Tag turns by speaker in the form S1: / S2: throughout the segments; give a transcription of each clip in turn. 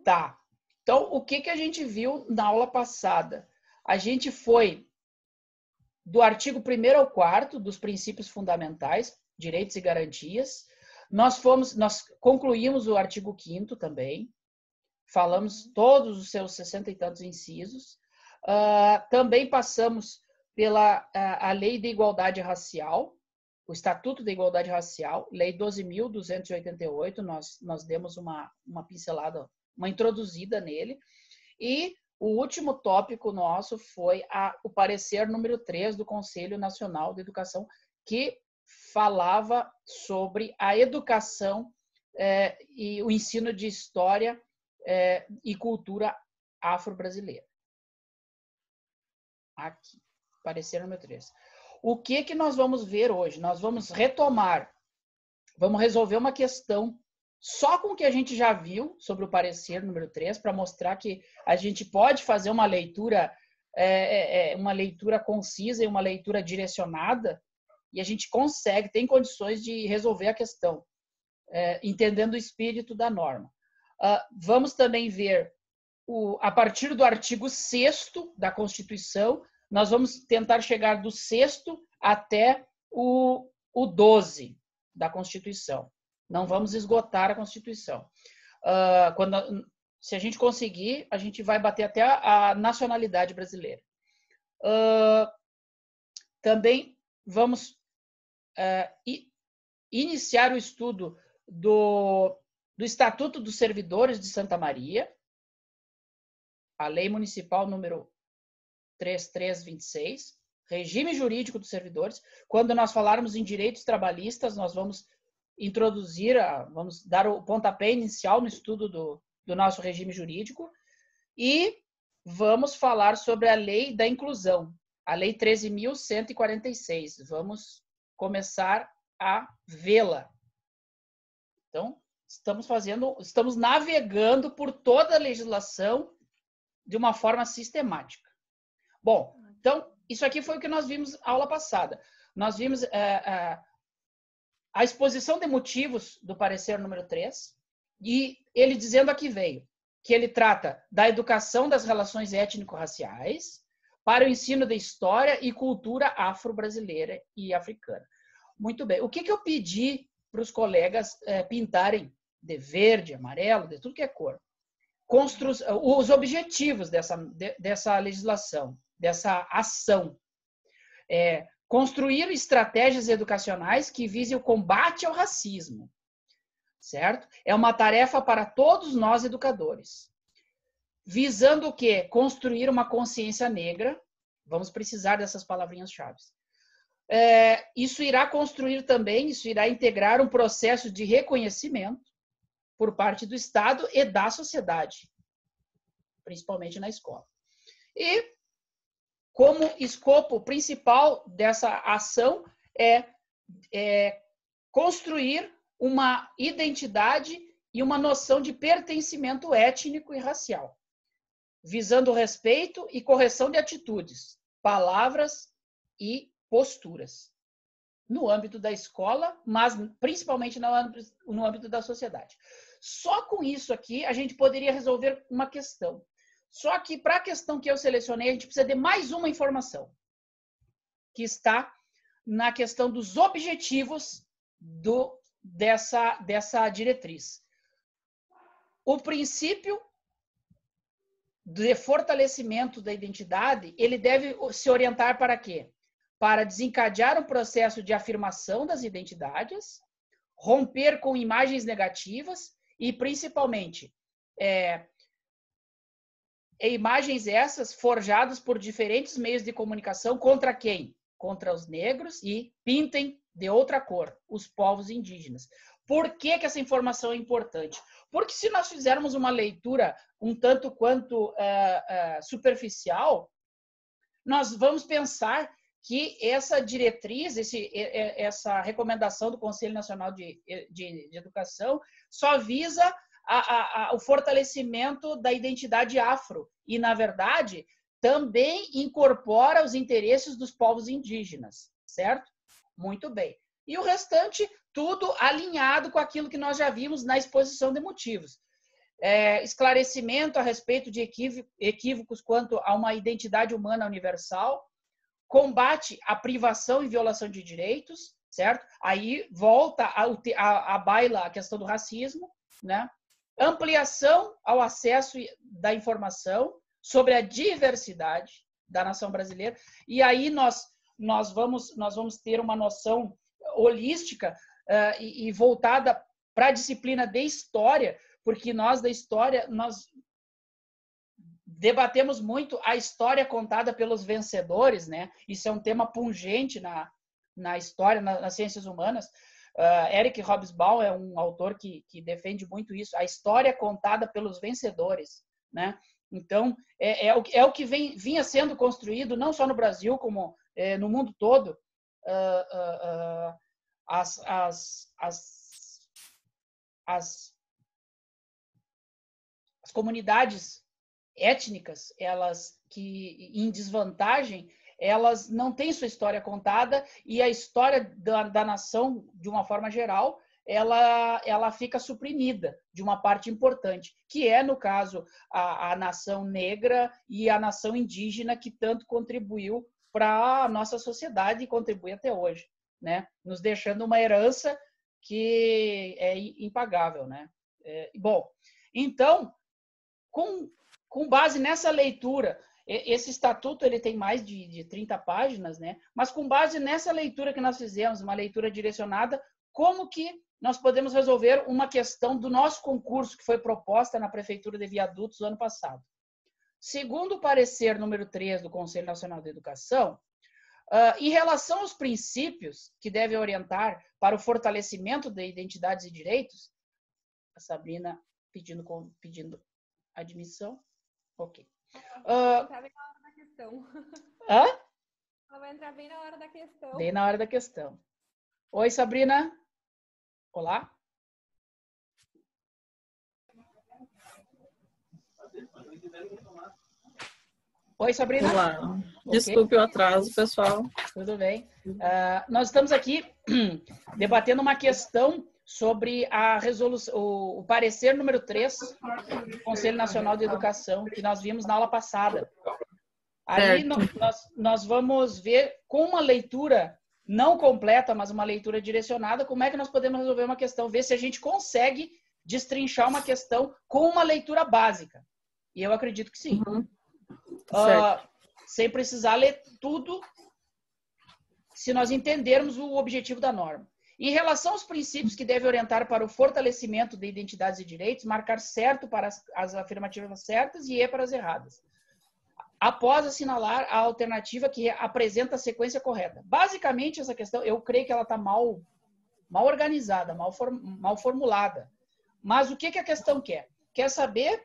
S1: Tá. Então, o que a gente viu na aula passada? A gente foi do artigo 1º ao 4º dos princípios fundamentais, direitos e garantias. Nós concluímos o artigo 5º também. Falamos todos os seus 60 e tantos incisos. Também passamos pela a Lei da Igualdade Racial, o Estatuto da Igualdade Racial, Lei 12.288, nós demos uma pincelada, uma introduzida nele. E o último tópico nosso foi o parecer número 3 do Conselho Nacional de Educação, que falava sobre a educação e o ensino de história e cultura afro-brasileira. Aqui, parecer número 3. O que nós vamos ver hoje? Nós vamos retomar, vamos resolver uma questão só com o que a gente já viu sobre o parecer número 3, para mostrar que a gente pode fazer uma leitura concisa e uma leitura direcionada, e a gente consegue, tem condições de resolver a questão, entendendo o espírito da norma. Vamos também ver, a partir do artigo 6º da Constituição, nós vamos tentar chegar do 6º até o 12 da Constituição. Não vamos esgotar a Constituição. Se a gente conseguir, a gente vai bater até a nacionalidade brasileira. Também vamos iniciar o estudo do Estatuto dos Servidores de Santa Maria, a Lei Municipal número 3326, regime jurídico dos servidores. Quando nós falarmos em direitos trabalhistas, nós vamos introduzir, vamos dar o pontapé inicial no estudo do nosso regime jurídico, e vamos falar sobre a Lei da Inclusão, a Lei 13.146. Vamos começar a vê-la. Então, estamos navegando por toda a legislação de uma forma sistemática. Bom, então, isso aqui foi o que nós vimos na aula passada. Nós vimos a exposição de motivos do parecer número 3, e ele dizendo aqui veio que ele trata da educação das relações étnico-raciais para o ensino de história e cultura afro-brasileira e africana. Muito bem. O que eu pedi para os colegas pintarem de verde, amarelo, de tudo que é cor? Os objetivos dessa legislação, dessa ação. Construir estratégias educacionais que visem o combate ao racismo, certo? É uma tarefa para todos nós educadores. Visando o quê? Construir uma consciência negra. Vamos precisar dessas palavrinhas-chave. Isso irá construir também, isso irá integrar um processo de reconhecimento por parte do Estado e da sociedade, principalmente na escola. E como escopo principal dessa ação é construir uma identidade e uma noção de pertencimento étnico e racial, visando o respeito e correção de atitudes, palavras e posturas, no âmbito da escola, mas principalmente no âmbito da sociedade. Só com isso aqui a gente poderia resolver uma questão. Só que para a questão que eu selecionei, a gente precisa de mais uma informação, que está na questão dos objetivos dessa diretriz. O princípio de fortalecimento da identidade, ele deve se orientar para quê? Para desencadear um processo de afirmação das identidades, romper com imagens negativas e, principalmente, imagens essas forjadas por diferentes meios de comunicação contra quem? Contra os negros e pintem de outra cor, os povos indígenas. Por que essa informação é importante? Porque se nós fizermos uma leitura um tanto quanto superficial, nós vamos pensar que essa diretriz, essa recomendação do Conselho Nacional de Educação só visa o fortalecimento da identidade afro e, na verdade, também incorpora os interesses dos povos indígenas, certo? Muito bem. E o restante, tudo alinhado com aquilo que nós já vimos na exposição de motivos. esclarecimento a respeito de equívocos quanto a uma identidade humana universal, combate à privação e violação de direitos, certo? Aí volta à baila a questão do racismo, né? Ampliação ao acesso da informação sobre a diversidade da nação brasileira, e aí nós vamos ter uma noção holística e voltada para a disciplina de história, porque nós da história, nós debatemos muito a história contada pelos vencedores, né? Isso é um tema pungente na história, nas ciências humanas. Eric Hobsbawm é um autor que defende muito isso, a história contada pelos vencedores, né? Então, é o que vinha sendo construído, não só no Brasil, como no mundo todo. As comunidades étnicas, elas que em desvantagem, elas não têm sua história contada, e a história da nação, de uma forma geral, ela fica suprimida de uma parte importante, que é, no caso, a nação negra e a nação indígena, que tanto contribuiu para a nossa sociedade e contribui até hoje, né? Nos deixando uma herança que é impagável, né? Bom, então, com base nessa leitura, esse estatuto ele tem mais de 30 páginas, né? Mas com base nessa leitura que nós fizemos, uma leitura direcionada, como que nós podemos resolver uma questão do nosso concurso que foi proposta na Prefeitura de Viadutos no ano passado. Segundo o parecer número 3 do Conselho Nacional de Educação, em relação aos princípios que devem orientar para o fortalecimento de identidades e direitos, a Sabrina pedindo admissão. Ok.
S2: Ela vai entrar bem na hora da questão.
S1: Hã?
S2: Ela vai entrar bem na hora da questão.
S1: Bem na hora da questão. Oi, Sabrina. Olá. Oi, Sabrina.
S3: Olá. Desculpe o atraso, pessoal.
S1: Tudo bem. Nós estamos aqui debatendo uma questão sobre a resolução, o parecer número 3 do Conselho Nacional de Educação, que nós vimos na aula passada. Aí nós vamos ver, com uma leitura não completa, mas uma leitura direcionada, como é que nós podemos resolver uma questão, ver se a gente consegue destrinchar uma questão com uma leitura básica. E eu acredito que sim. Sem precisar ler tudo, se nós entendermos o objetivo da norma. Em relação aos princípios que devem orientar para o fortalecimento de identidades e direitos, marcar certo para as afirmativas certas e E para as erradas, após assinalar a alternativa que apresenta a sequência correta. Basicamente, essa questão, eu creio que ela está mal organizada, mal formulada. Mas o que a questão quer? Quer saber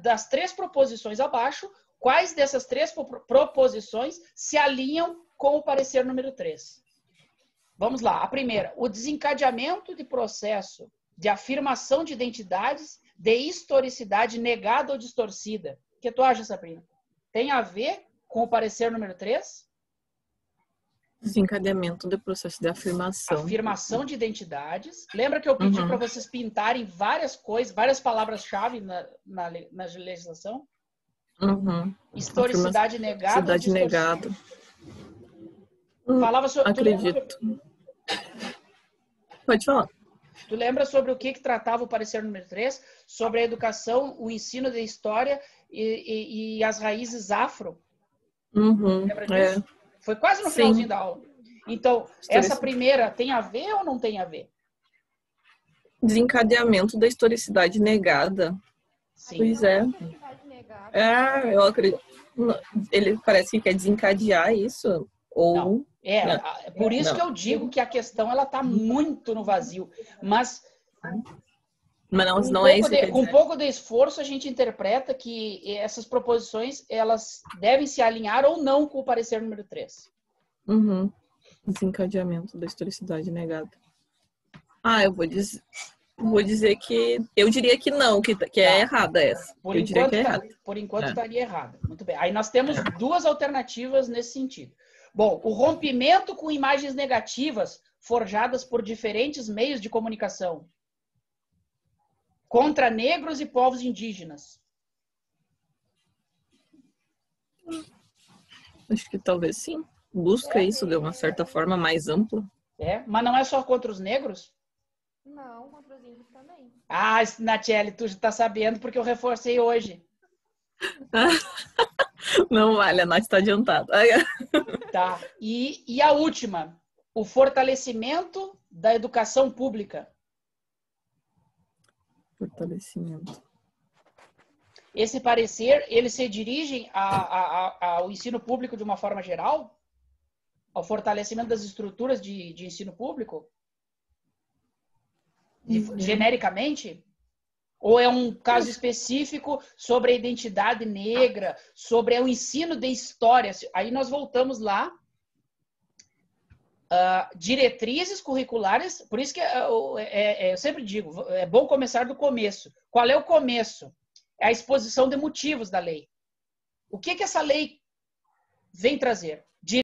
S1: das 3 proposições abaixo, quais dessas 3 proposições se alinham com o parecer número 3. Vamos lá. A primeira, o desencadeamento de processo de afirmação de identidades de historicidade negada ou distorcida. O que tu acha, Sabrina? Tem a ver com o parecer número 3?
S3: Desencadeamento do processo de afirmação.
S1: Afirmação de identidades. Lembra que eu pedi para vocês pintarem várias coisas, várias palavras-chave na legislação? Historicidade negada.
S3: Historicidade negada.
S1: Falava sobre,
S3: acredito. Pode falar.
S1: Tu lembra sobre o que tratava o parecer número 3? Sobre a educação, o ensino de história e as raízes afro. Lembra disso? Foi quase no finalzinho da aula. Então, essa primeira tem a ver ou não tem a ver?
S3: Desencadeamento da historicidade negada.
S1: Sim.
S3: Pois é. Eu acredito. Ele parece que quer desencadear isso. Ou...
S1: Não. Por isso que eu digo que a questão ela está muito no vazio. Mas
S3: não é isso.
S1: Com um pouco de esforço, a gente interpreta que essas proposições elas devem se alinhar ou não com o parecer número 3.
S3: Desencadeamento da historicidade negada. Eu vou dizer que... Eu diria que não, que é errada essa.
S1: Por enquanto estaria errada. Muito bem. Aí nós temos 2 alternativas nesse sentido. Bom, o rompimento com imagens negativas forjadas por diferentes meios de comunicação. contra negros e povos indígenas.
S3: Acho que talvez sim. Busca isso de uma certa forma mais ampla.
S1: Mas não é só contra os negros?
S2: Não, contra os índios também.
S1: Ah, Natiele, tu já tá sabendo porque eu reforcei hoje.
S3: Não vale, a Nath está adiantada.
S1: Tá. E a última, o fortalecimento da educação pública.
S3: Fortalecimento.
S1: Esse parecer, ele se dirige ao ensino público de uma forma geral? Ao fortalecimento das estruturas de ensino público? Genericamente? Ou é um caso específico sobre a identidade negra, sobre o ensino de história? Aí nós voltamos lá. Diretrizes curriculares, por isso que eu sempre digo, é bom começar do começo. Qual é o começo? É a exposição de motivos da lei. O que essa lei vem trazer?